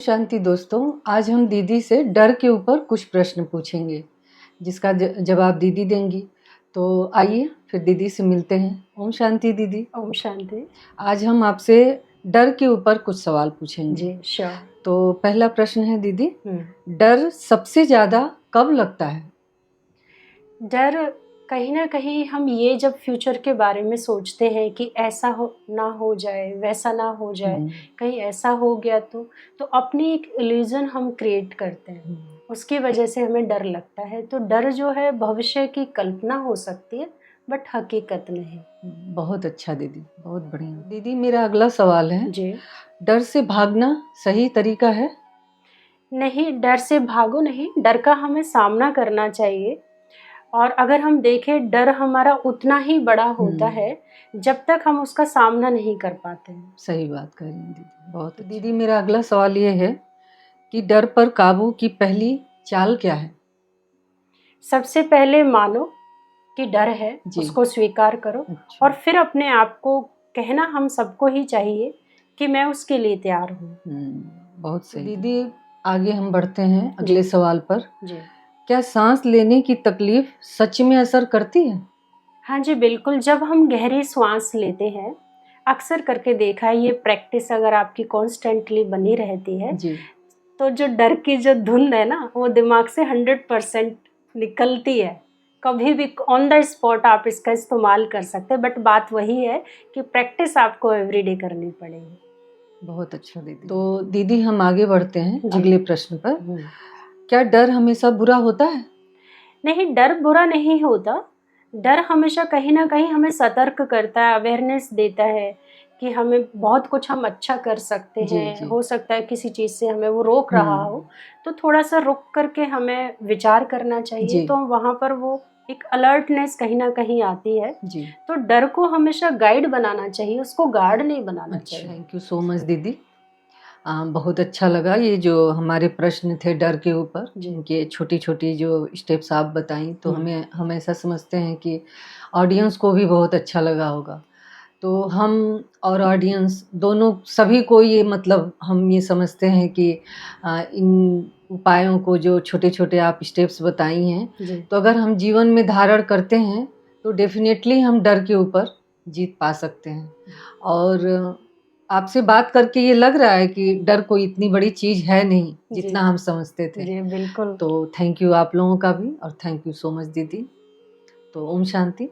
शांति दोस्तों, आज हम दीदी से डर के ऊपर कुछ प्रश्न पूछेंगे जिसका जवाब दीदी देंगी। तो आइए फिर दीदी से मिलते हैं। ओम शांति दीदी। ओम शांति। आज हम आपसे डर के ऊपर कुछ सवाल पूछेंगे। जी श्योर। तो पहला प्रश्न है दीदी, डर सबसे ज़्यादा कब लगता है? डर कहीं ना कहीं हम ये जब फ्यूचर के बारे में सोचते हैं कि ऐसा हो ना हो जाए, वैसा ना हो जाए, कहीं ऐसा हो गया तो अपनी एक इल्यूजन हम क्रिएट करते हैं, उसकी वजह से हमें डर लगता है। तो डर जो है भविष्य की कल्पना हो सकती है बट हकीकत नहीं। बहुत अच्छा दीदी, बहुत बढ़िया। दीदी मेरा अगला सवाल है जी, डर से भागना सही तरीका है? नहीं, डर से भागो नहीं, डर का हमें सामना करना चाहिए। और अगर हम देखें डर हमारा उतना ही बड़ा होता है जब तक हम उसका सामना नहीं कर पाते हैं। सही बात कह रही हैं दीदी, बहुत अच्छा। दीदी मेरा अगला सवाल ये है कि डर पर काबू की पहली चाल क्या है? सबसे पहले मानो कि डर है, उसको स्वीकार करो। अच्छा। और फिर अपने आप को कहना हम सबको ही चाहिए कि मैं उसके लिए तैयार हूँ। बहुत सही। दीदी आगे हम बढ़ते हैं अगले सवाल पर। जी, क्या सांस लेने की तकलीफ सच में असर करती है? हाँ जी बिल्कुल, जब हम गहरी सांस लेते हैं, अक्सर करके देखा है, ये प्रैक्टिस अगर आपकी कॉन्स्टेंटली बनी रहती है जी, तो जो डर की जो धुंध है ना, वो दिमाग से 100% निकलती है। कभी भी ऑन द स्पॉट आप इसका इस्तेमाल कर सकते हैं, बट बात वही है कि प्रैक्टिस आपको एवरीडे करनी पड़ेगी। बहुत अच्छा दीदी। तो दीदी हम आगे बढ़ते हैं अगले प्रश्न पर। क्या डर हमेशा बुरा होता है? नहीं, डर बुरा नहीं होता। डर हमेशा कहीं ना कहीं हमें सतर्क करता है, अवेयरनेस देता है कि हमें बहुत कुछ हम अच्छा कर सकते हैं। हो सकता है किसी चीज़ से हमें वो रोक रहा हो, तो थोड़ा सा रुक करके हमें विचार करना चाहिए। तो वहाँ पर वो एक अलर्टनेस कहीं ना कहीं आती है जी। तो डर को हमेशा गाइड बनाना चाहिए, उसको गार्ड नहीं बनाना चाहिए। थैंक यू सो मच दीदी। बहुत अच्छा लगा ये जो हमारे प्रश्न थे डर के ऊपर, जिनके छोटी छोटी जो स्टेप्स आप बताई, तो हम ऐसा समझते हैं कि ऑडियंस को भी बहुत अच्छा लगा होगा। तो हम और ऑडियंस दोनों सभी को ये मतलब हम ये समझते हैं कि इन उपायों को जो छोटे छोटे आप स्टेप्स बताई हैं, तो अगर हम जीवन में धारण करते हैं तो डेफिनेटली हम डर के ऊपर जीत पा सकते हैं। और आपसे बात करके ये लग रहा है कि डर कोई इतनी बड़ी चीज़ है नहीं जितना हम समझते थे। जी बिल्कुल। तो थैंक यू आप लोगों का भी, और थैंक यू सो मच दीदी। तो ओम शांति।